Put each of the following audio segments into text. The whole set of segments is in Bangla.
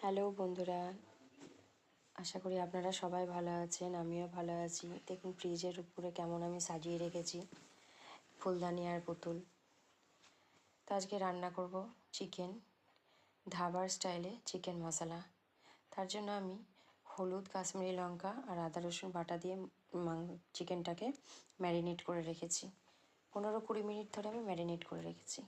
হ্যালো বন্ধুরা, আশা করি আপনারা সবাই ভালো আছেন। আমিও ভালো আছি। দেখুন ফ্রিজের উপরে কেমন আমি সাজিয়ে রেখেছি ফুলদানি আর পুতুল। তো আজকে রান্না করব চিকেন, ধাবার স্টাইলে চিকেন মশলা। তার জন্য আমি হলুদ, কাশ্মীরি লঙ্কা আর আদা রসুন বাটা দিয়ে চিকেনটাকে ম্যারিনেট করে রেখেছি। 15-20 মিনিট ধরে আমি ম্যারিনেট করে রেখেছি।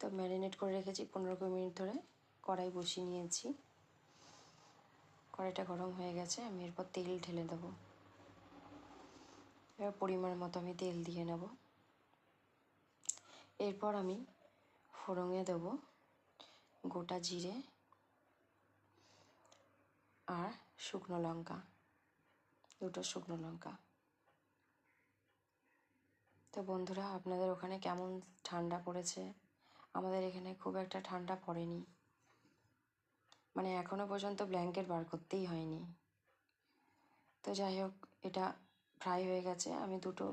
তো ম্যারিনেট করে রেখেছি 15-20 মিনিট ধরে। কড়াই বসিয়ে নিয়েছি। কড়াইটা গরম হয়ে গেছে, আমি এরপর তেল ঢেলে দেবো। এবার পরিমাণ মতো আমি তেল দিয়ে নেব। এরপর আমি ফোড়নে দেব গোটা জিরে আর শুকনো লঙ্কা, 2টো শুকনো লঙ্কা। তো বন্ধুরা, আপনাদের ওখানে কেমন ঠান্ডা পড়েছে? আমাদের এখানে খুব একটা ঠান্ডা পড়েনি, মানে এখনও পর্যন্ত ব্ল্যাঙ্কেট বার করতেই হয়নি। তো যাই হোক, এটা ফ্রাই হয়ে গেছে। আমি 2টো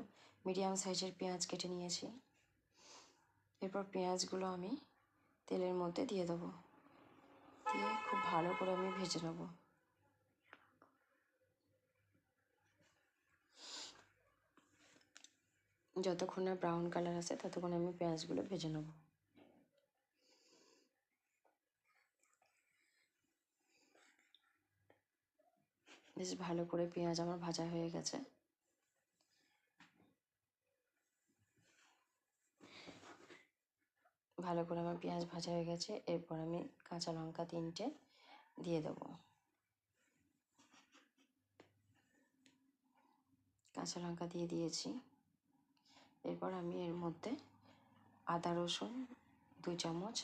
মিডিয়াম সাইজের পেঁয়াজ কেটে নিয়েছি। এরপর পেঁয়াজগুলো আমি তেলের মধ্যে দিয়ে দেবো, দিয়ে খুব ভালো করে আমি ভেজে নেব। যতক্ষণ না ব্রাউন কালার আসে ততক্ষণ আমি পেঁয়াজগুলো ভেজে নেব। বেশ ভালো করে পেঁয়াজ আমার ভাজা হয়ে গেছে। ভালো করে আমার পেঁয়াজ ভাজা হয়ে গেছে। এরপর আমি কাঁচা লঙ্কা 3টে দিয়ে দেবো। কাঁচা লঙ্কা দিয়ে দিয়েছি। এরপর আমি এর মধ্যে আদা রসুন 2 চামচ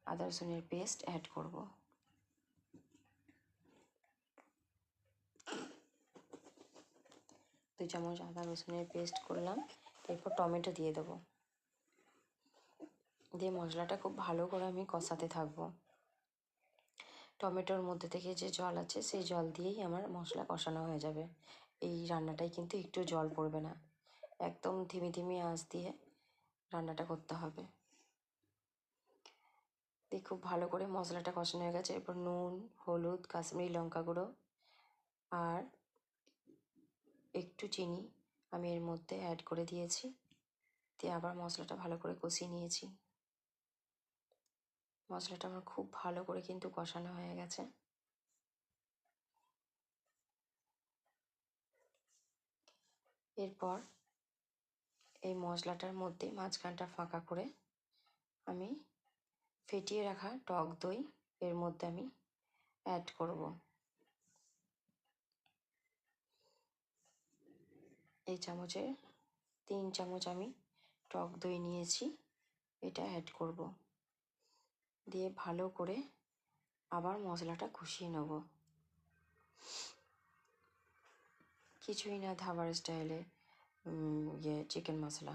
আদা রসুনের পেস্ট অ্যাড করব। দু চামচ আদা রসুনের পেস্ট করলাম। এরপর টমেটো দিয়ে দেবো, দিয়ে মশলাটা খুব ভালো করে আমি কষাতে থাকবো। টমেটোর মধ্যে থেকে যে জল আছে সেই জল দিয়েই আমার মশলা কষানো হয়ে যাবে। এই রান্নাটায় কিন্তু একটু জল পড়বে না, একদম ধিমি আঁচ দিয়ে রান্নাটা করতে হবে। দিয়ে খুব ভালো করে মশলাটা কষানো হয়ে গেছে। এরপর নুন, হলুদ, কাশ্মীরি লঙ্কা গুঁড়ো আর একটু চিনি আমি এর মধ্যে অ্যাড করে দিয়েছি। দিয়ে আবার মশলাটা ভালো করে কষিয়ে নিয়েছি। মশলাটা আমার খুব ভালো করে কিন্তু কষানো হয়ে গেছে। এরপর এই মশলাটার মধ্যে মাঝখানটা ফাঁকা করে আমি ফেটিয়ে রাখা টক দই এর মধ্যে আমি অ্যাড করব। এই চামচে 3 চামচ আমি টক দই নিয়েছি, এটা অ্যাড করব। দিয়ে ভালো করে আবার মশলাটা কষিয়ে নেব। কিছুই না, ধাবার স্টাইলে চিকেন মশলা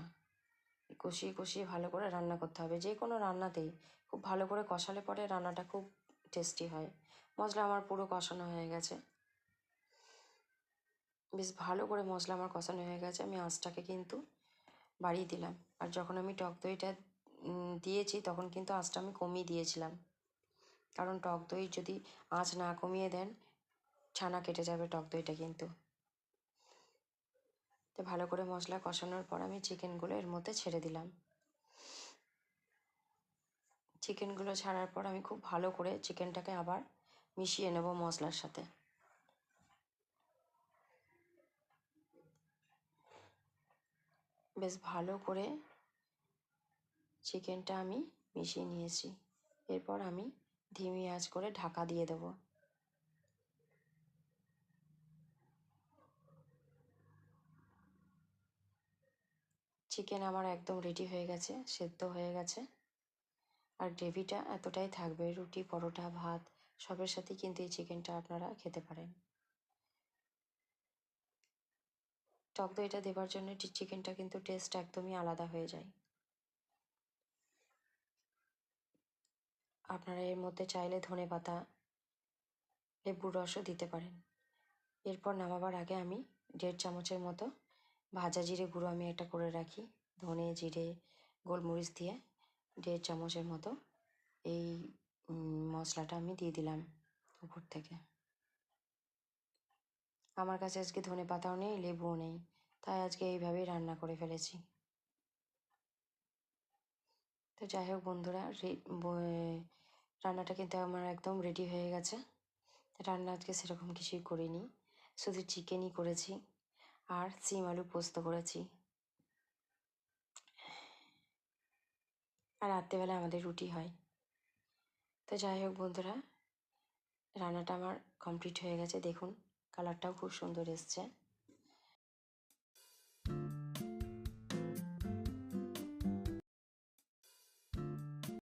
কষিয়ে ভালো করে রান্না করতে হবে। যে কোনো রান্নাতেই খুব ভালো করে কষালে পরে রান্নাটা খুব টেস্টি হয়। মশলা আমার পুরো কষানো হয়ে গেছে, বেশ ভালো করে মশলা আমার কষানো হয়ে গেছে। আমি আঁচটাকে কিন্তু বাড়িয়ে দিলাম, আর যখন আমি টক দইটা দিয়েছি তখন কিন্তু আঁচটা আমি কমিয়ে দিয়েছিলাম, কারণ টক দই যদি আঁচ না কমিয়ে দেন ছানা কেটে যাবে টক দইটা কিন্তু। তো ভালো করে মশলা কষানোর পর আমি চিকেনগুলো এর মধ্যে ছেড়ে দিলাম। চিকেনগুলো ছাড়ার পর আমি খুব ভালো করে চিকেনটাকে আবার মিশিয়ে নেব মশলার সাথে। বেশ ভালো করে চিকেনটা আমি মিশিয়ে নিয়েছি। এরপর আমি ধিমি আঁচ করে ঢাকা দিয়ে দেব। চিকেন আমার একদম রেডি হয়ে গেছে, সেদ্ধ হয়ে গেছে। আর গ্রেভিটা এতটাই থাকবে, রুটি, পরোটা, ভাত সবের সাথেই কিন্তু এই চিকেনটা আপনারা খেতে পারেন। টক দইটা দেওয়ার জন্য চিকেনটা কিন্তু টেস্ট একদমই আলাদা হয়ে যায়। আপনারা এর মধ্যে চাইলে ধনেপাতা, লেবুর রসও দিতে পারেন। এরপর নামাবার আগে আমি 1.5 চামচের মতো ভাজা জিরে গুঁড়ো আমি এটা করে রাখি, ধনে জিরে গোলমরিচ দিয়ে 1.5 চামচের মতো এই মশলাটা আমি দিয়ে দিলাম উপর থেকে। আমার কাছে আজকে ধনে পাতাও নেই, লেবুও নেই, তাই আজকে এইভাবেই রান্না করে ফেলেছি। তো যাই হোক বন্ধুরা, রান্নাটা কিন্তু আমার একদম রেডি হয়ে গেছে। রান্না আজকে সেরকম কিছুই করিনি, শুধু চিকেনই করেছি আর সিম আলু পোস্ত করেছি। আর রাত্রেবেলা আমাদের রুটি হয়। তো যাই হোক বন্ধুরা, রান্নাটা আমার কমপ্লিট হয়ে গেছে। দেখুন কালারটাও খুব সুন্দর এসছে।